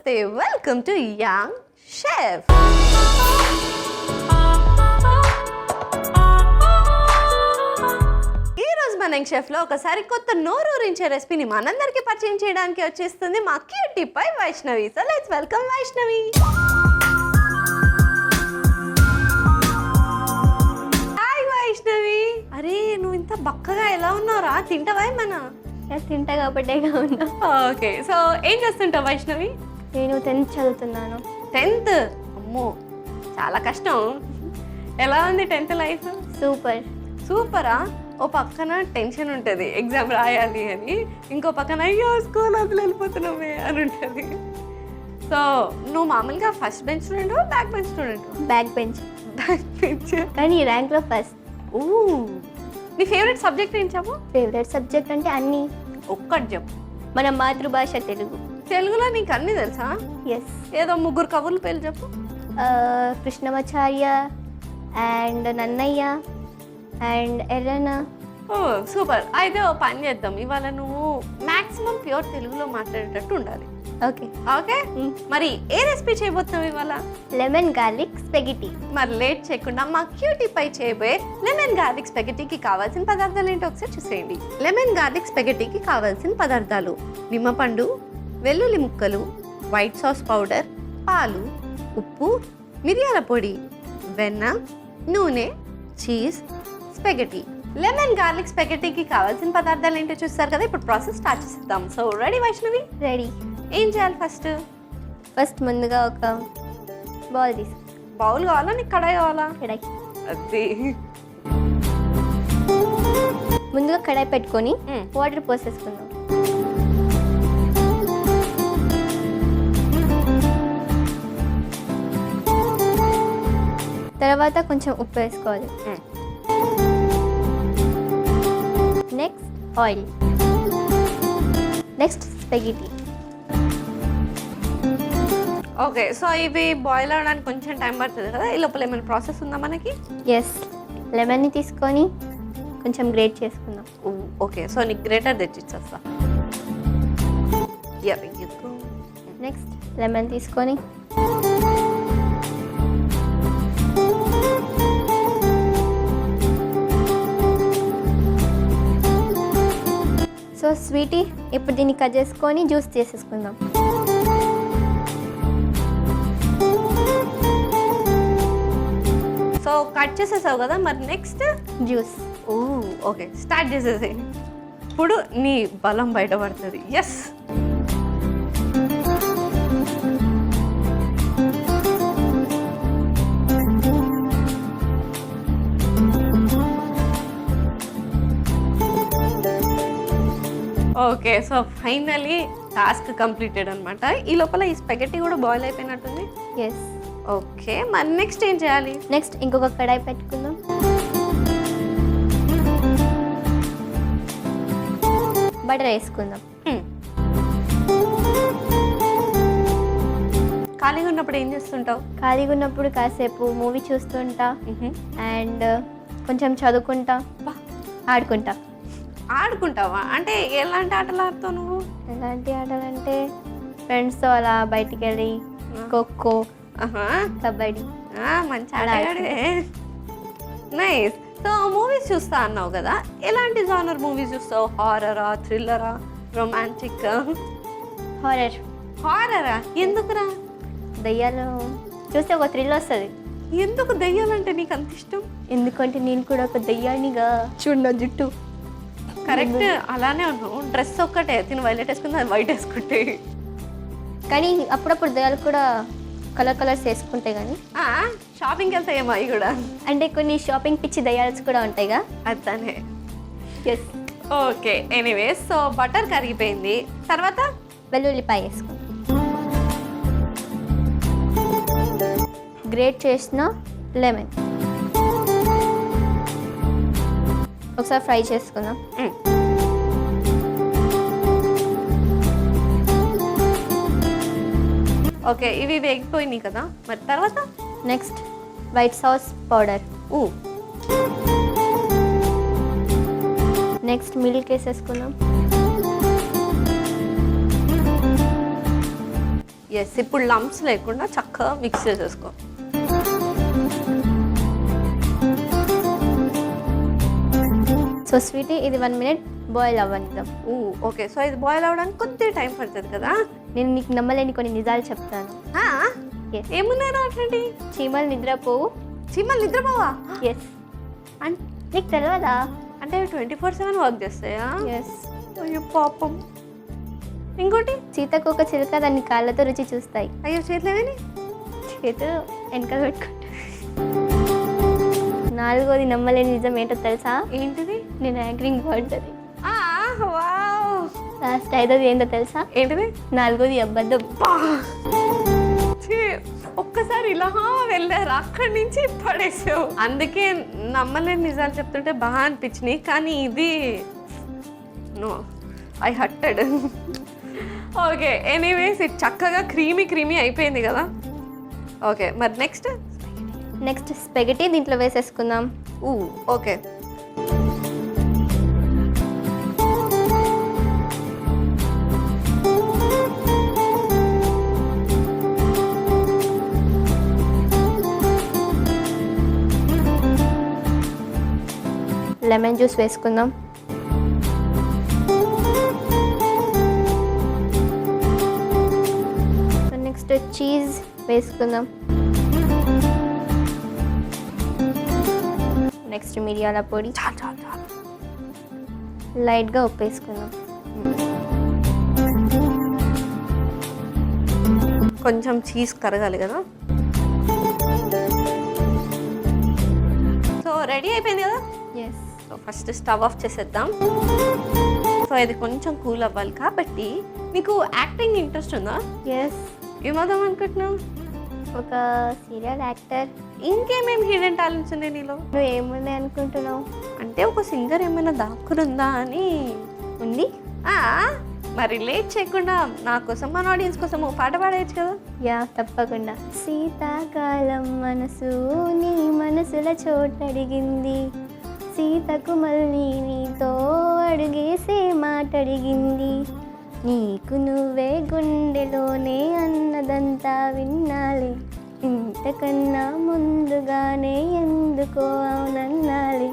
నమస్తే welcome to young chef. ఈ రోజు మన యంగ్ షెఫ్ లో ఒకసారి కొత్త నోరూరించే రెసిపీని మనందరికీ పరిచయం చేయడానికి వచ్చేస్తుంది మా cutie pie Vaishnavi. So let's welcome Vaishnavi. Hi Vaishnavi. అరే నువ్వు ఇంత బక్కగా ఎలా ఉన్నావురా? తింటావా ఏమన్నా? తింటా కాబట్టేగా ఉన్నా. ఓకే, సో ఏం చేస్తుంటావు వైష్ణవి? నేను 10th చదువుతున్నాను. 10th? అమ్మో చాలా కష్టం. ఎలా ఉంది 10th లైఫ్? సూపర్. సూపరా? ఓ పక్కన టెన్షన్ ఉంటుంది ఎగ్జామ్ రాయాలి అని, ఇంకో పక్కన అయ్యో స్కూల్ వదిలి వెళ్ళిపోతున్నామే అని ఉంటుంది. సో నువ్వు మామూలుగా first bench student, back bench student? Back bench. Back bench కానీ ర్యాంక్లో ఫస్ట్. ఓ, నీ ఫేవరెట్ సబ్జెక్ట్ ఏం చెప్పు? ఫేవరెట్ సబ్జెక్ట్ అంటే అన్నీ. ఒక్కటి చెప్పు. మన మాతృభాష తెలుగు. తెలుగులో నీకు అన్నీ తెలుసా? ఎస్. ఏదో 3 కవుల పేర్లు చెప్పు. Krishnamacharya and Nannayya and Errana. Oh super. అయితే ఓ పని చేద్దాం, ఇవాళ నువ్వు మాక్సిమం ప్యూర్ తెలుగులో మాట్లాడేటట్టు ఉండాలి. Okay okay. మరి ఏ రెసిపీ చేయబోతున్నావు ఇవాళ? Lemon garlic spaghetti. మరి లేట్ చేయకుండా మా క్యూటీ పై చేయబోయే లెమన్ గార్లిక్ స్పెగెటీకి కావాల్సిన పదార్థాలు ఏంటో ఒకసారి చూసేయండి. లెమన్ గార్లిక్ స్పెగెటీకి కావాల్సిన పదార్థాలు: నిమ్మపండు, వెల్లుల్లి ముక్కలు, వైట్ సాస్ పౌడర్, పాలు, ఉప్పు, మిరియాల పొడి, వెన్న, నూనె, చీజ్, స్పెగెటీ. లెమన్ గార్లిక్ స్పెగెటీకి కావాల్సిన పదార్థాలు ఏంటో చూస్తారు కదా. ఇప్పుడు ప్రాసెస్ స్టార్ట్ చేద్దాం. So ready Vaishnavi? రెడీ. ఏం చేయాలి ఫస్ట్? ఫస్ట్ ముందుగా ఒక బౌల్ తీసుకో. బౌల్ కావాలా నీకు కడాయి కావాలా? కడాయి. అది ముందుగా కడాయి పెట్టుకొని వాటర్ పోసేసుకుందాం. తర్వాత కొంచెం ఉప్పు వేసుకోవాలి. Next oil. Next spaghetti. Okay, so ఇవి బాయిల్ అవ్వడానికి కొంచెం టైం పడుతుంది కదా, ఈ లోపల ఏమైనా ప్రాసెస్ ఉందా మనకి? ఎస్. లెమన్ని తీసుకొని కొంచెం గ్రేట్ చేసుకుందాం. ఓకే, సో నీకు గ్రేటర్ తెచ్చిచ్చేస్తా. నెక్స్ట్ లెమన్ తీసుకొని సో స్వీటీ, ఇప్పుడు దీన్ని కట్ చేసుకొని జ్యూస్ చేసేసుకుందాం. సో కట్ చేసేసావు కదా, మరి నెక్స్ట్ జ్యూస్. ఓకే, స్టార్ట్ చేసేసి. ఇప్పుడు నీ బలం బయటపడుతుంది. Yes. Okay, so finally task completed అనమాట. ఈ లోపల ఈ స్పెగెటీ కూడా బాయిల్ అయిపోయినట్టుంది. ఎస్. ఓకే, మరి నెక్స్ట్ ఏం చేయాలి? నెక్స్ట్ ఇంకొక కడాయి పెట్టుకుందాం. బటర్ వేసుకుందాం. ఖాళీగా ఉన్నప్పుడు ఏం చేస్తుంటావు? ఖాళీగా ఉన్నప్పుడు కాసేపు మూవీ చూస్తుంటా అండ్ కొంచెం చదువుకుంటా, ఆడుకుంటా. ఆడుకుంటావా? అంటే ఎలాంటి ఆటలు ఆడుతావు నువ్వు? ఎలాంటి ఆటలు అంటే ఫ్రెండ్స్తో అలా బయటికి వెళ్ళి ఖోఖో, కబడ్డీ. మంచి ఆటగాడే. నైస్. సో మూవీస్ చూస్తా అన్నావు కదా, ఎలాంటి జానర్ మూవీస్ చూస్తావు? హారరా, థ్రిల్లరా, రొమాంటిక్? హారర్. హారరా? ఎందుకురా? దయ్యాలు చూస్తే ఒక థ్రిల్ వస్తుంది. ఎందుకు దయ్యాలంటే నీకు అంత ఇష్టం? ఎందుకంటే నేను కూడా ఒక దయ్యానిగా. చూడ జుట్టు కరెక్ట్, అలానే ఉన్నావు. డ్రెస్ ఒక్కటే, తిని వైలెట్ వేసుకుంది, అది వైట్ వేసుకుంటే. కానీ అప్పుడప్పుడు దయ్యాలు కూడా కలర్స్ వేసుకుంటాయి. కానీ షాపింగ్కి వెళ్తాయేమో అవి కూడా. అంటే కొన్ని షాపింగ్ పిచ్చి దయ్యాల్స్ కూడా ఉంటాయిగా. అతనే. Yes. Okay, anyways, so butter కరిగిపోయింది. తర్వాత వెల్లుల్లిపాయ వేసుకుందాం. గ్రేట్ చేసిన లెమన్ ఒకసారి ఫ్రై చేసుకుందాం. ఓకే, ఇవి వేగిపోయినాయి కదా, మరి తర్వాత next white sauce powder. Next milk వేసేసుకుందాం. ఎస్, ఇప్పుడు లంప్స్ లేకుండా చక్కగా మిక్స్ చేసేసుకో. సో స్వీటీ ఇది 1 minute బాయిల్ అవ్వనిద్దాం. ఓకే, సో ఇది బాయిల్ అవ్వడానికి కొద్దిగా టైం పడుతుంది కదా. నేను నీకు నమ్మలేని కొన్ని నిజాలు చెప్తాను. Yes. ఏమున్నారా అట్లాంటి? చీమలు నిద్రపోవు. చీమలు నిద్రపోవా? ఎస్. అండ్ నీకు తెలియదా? అంటే 24/7 వర్క్ చేస్తాయా? ఎస్. అయ్యో పాపం. ఇంకోటి, సీతకొక చిలుక దాన్ని కాళ్ళతో రుచి చూస్తాయి. అయ్యో చేతులేమని? చేతులు వెనకాల పెట్టుకుంటా. 4వది నమ్మలేని నిజం ఏంటో తెలుసా? ఏంటిది? నేను యాంకరింగ్ బాగుంటుంది. వావ్. లాస్ట్ 5వది ఏంటో తెలుసా? ఏంటిది? 4వది అబద్ధం. ఒక్కసారి ఇలా వెళ్ళారు, అక్కడి నుంచి పడేసావు. అందుకే నమ్మలేని నిజాలు చెప్తుంటే బాగా అనిపించినాయి, కానీ ఇది నో, ఐ హట్టెడ్. ఓకే, ఎనీవేస్ ఇది చక్కగా క్రీమీ అయిపోయింది కదా. ఓకే, మరి నెక్స్ట్ స్పెగటీ దీంట్లో వేసేసుకుందాం. ఓకే. లెమన్ జ్యూస్ వేసుకుందాం. నెక్స్ట్ చీజ్ వేసుకుందాం. నెక్స్ట్ మిరియాల పొడి, లైట్గా ఉప్పు వేసుకుందాం. కొంచెం చీజ్ కరగాలి కదా. సో రెడీ అయిపోయింది కదా. Yes. So first stove off చేసేద్దాం. సో ఇది కొంచెం కూల్ అవ్వాలి కాబట్టి నీకు యాక్టింగ్ ఇంట్రెస్ట్ ఉందా? ఎస్. ఏమవుదాం అనుకుంటున్నావు? ఒక సీరియల్ యాక్టర్. ఇంకేమేమి హిడెన్ టాలెంట్స్ ఉన్నాయి నీలో? నువ్వు ఏమున్నాయి అనుకుంటున్నావు? అంటే ఒక సింగర్ ఏమైనా దాక్కురుందా అని ఉంది. మరి లేట్ చేయకుండా నా కోసం, మన ఆడియన్స్ కోసం ఒక పాట పాడేయచ్చు కదా. యా, తప్పకుండా. శీతాకాలం మనసు నీ మనసుల చోటడిగింది, సీతకు మళ్ళీ నీతో అడుగేసే మాటడిగింది, నీకు నువ్వే గుండెలోనే అన్నదంతా విన్నాలే, ఇంతకన్నా ముందుగానే ఎందుకో అవునన్నాలే,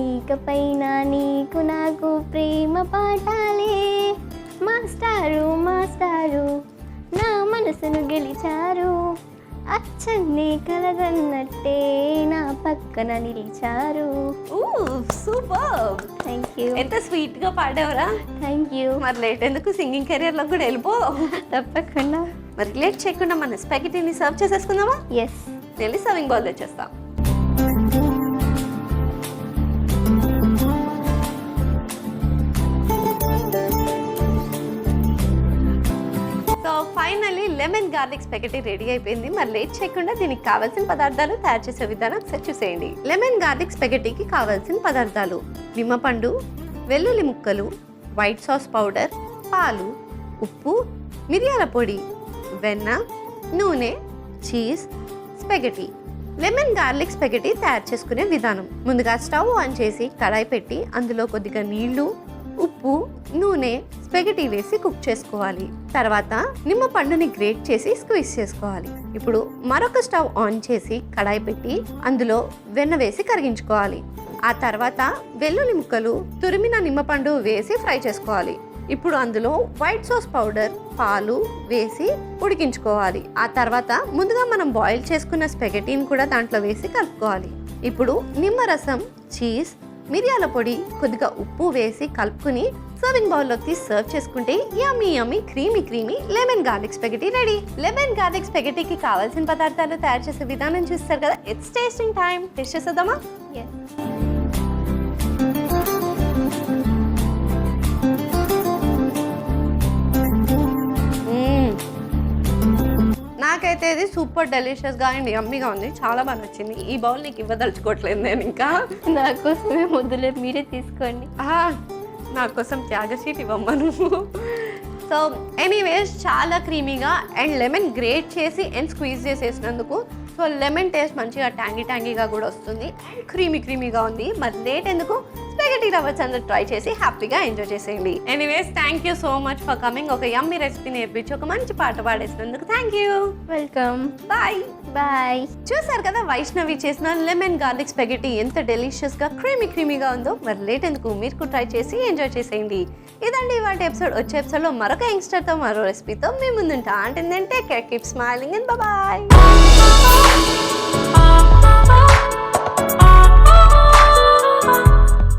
ఇకపైన నీకు నాకు ప్రేమ పాఠాలే, మాస్టారు నా మనసును గెలిచారు, అచ్చన్ని కలగన్నట్టే నా పక్కన నిలిచారు. సూపర్. Thank you. ఎంత స్వీట్ గా పాడేవరా. Thank you. మరి లేట్ ఎందుకు, సింగింగ్ కెరియర్ లో కూడా వెళ్ళిపో. తప్పకుండా. మరి లేట్ చేయకుండా మన స్పాగెటీని సర్వ్ చేసేసుకుందామా? ఎస్. వెళ్ళి సర్వింగ్ బౌల్ తెచ్చేస్తా. So finally lemon garlic spaghetti ready అయిపోయింది. మరి లేట్ చేయకుండా దీనికి కావాల్సిన పదార్థాలు తయారు చేసే విధానం ఒకసారి చూసేయండి. లెమన్ గార్లిక్ స్పాగెటీకి కావాల్సిన పదార్థాలు: నిమ్మపండు, వెల్లుల్లి ముక్కలు, వైట్ సాస్ పౌడర్, పాలు, ఉప్పు, మిరియాల పొడి, వెన్న, నూనె, cheese, spaghetti. Lemon garlic spaghetti తయారు చేసుకునే విధానం: ముందుగా స్టవ్ ఆన్ చేసి కడాయి పెట్టి అందులో కొద్దిగా నీళ్లు, ఉప్పు, నూనె, స్పాగెటీ వేసి కుక్ చేసుకోవాలి. తర్వాత నిమ్మ పండుని గ్రేట్ చేసి స్క్వీజ్ చేసుకోవాలి. ఇప్పుడు మరొక స్టవ్ ఆన్ చేసి కడాయి పెట్టి అందులో వెన్న వేసి కరిగించుకోవాలి. ఆ తర్వాత వెల్లుల్లి ముక్కలు, తురిమిన నిమ్మపండు వేసి ఫ్రై చేసుకోవాలి. ఇప్పుడు అందులో వైట్ సాస్ పౌడర్, పాలు వేసి ఉడికించుకోవాలి. ఆ తర్వాత ముందుగా మనం బాయిల్ చేసుకున్న స్పాగెటీని కూడా దాంట్లో వేసి కలుపుకోవాలి. ఇప్పుడు నిమ్మరసం, చీజ్, మిరియాల పొడి, కొద్దిగా ఉప్పు వేసి కలుపుకుని సర్వింగ్ బౌల్లోకి సర్వ్ చేసుకుంటే yummy creamy lemon garlic spaghetti ready. Lemon garlic స్పాగెటీకి కావాల్సిన పదార్థాలు తయారు చేసే విధానం చూస్తారు కదా. It's tasting time. టేస్ట్ చేసేద్దామా? నాకైతే ఇది సూపర్ డెలిషియస్గా అండ్ యమ్మీగా ఉంది. చాలా బాగా నచ్చింది. ఈ బౌల్ నీకు ఇవ్వదలుచుకోవట్లేదు నేను. ఇంకా నాకోసమే ముద్దులే మీరే తీసుకోండి. నా కోసం త్యాగశీట్ ఇవ్వమ్మను. సో ఎనీవేస్ చాలా క్రీమీగా అండ్ లెమన్ గ్రేట్ చేసి అండ్ స్క్వీజ్ చేసేసినందుకు సో లెమన్ టేస్ట్ మంచిగా ట్యాంగీగా కూడా వస్తుంది అండ్ క్రీమీగా ఉంది. మరి లేట్ ఎందుకు, స్పెగటీ రవ్వ చంద్ర ట్రై చేసి హ్యాపీగా ఎంజాయ్ చేసేయండి. Anyways thank you so much for coming. ఒక యమ్మీ రెసిపీ నేర్పించి ఒక మంచి పాట పాడేసినందుకు thank you. Welcome. Bye bye. చూసారు కదా వైష్ణవి చేసిన లెమన్ గార్లిక్ స్పెగటీ ఎంత డెలిషియస్ గా క్రీమీగా ఉందో. మరి లేట్ ఎందుకు, మీరు కూడా ట్రై చేసి ఎంజాయ్ చేసేయండి. ఇదండి వాటి ఎపిసోడ్. వచ్చే ఎపిసోడ్ లో మరొక యంగ్స్టర్ తో మరో రెసిపీతో మీ ముందుంటా. అంటే take care, keep smiling and bye.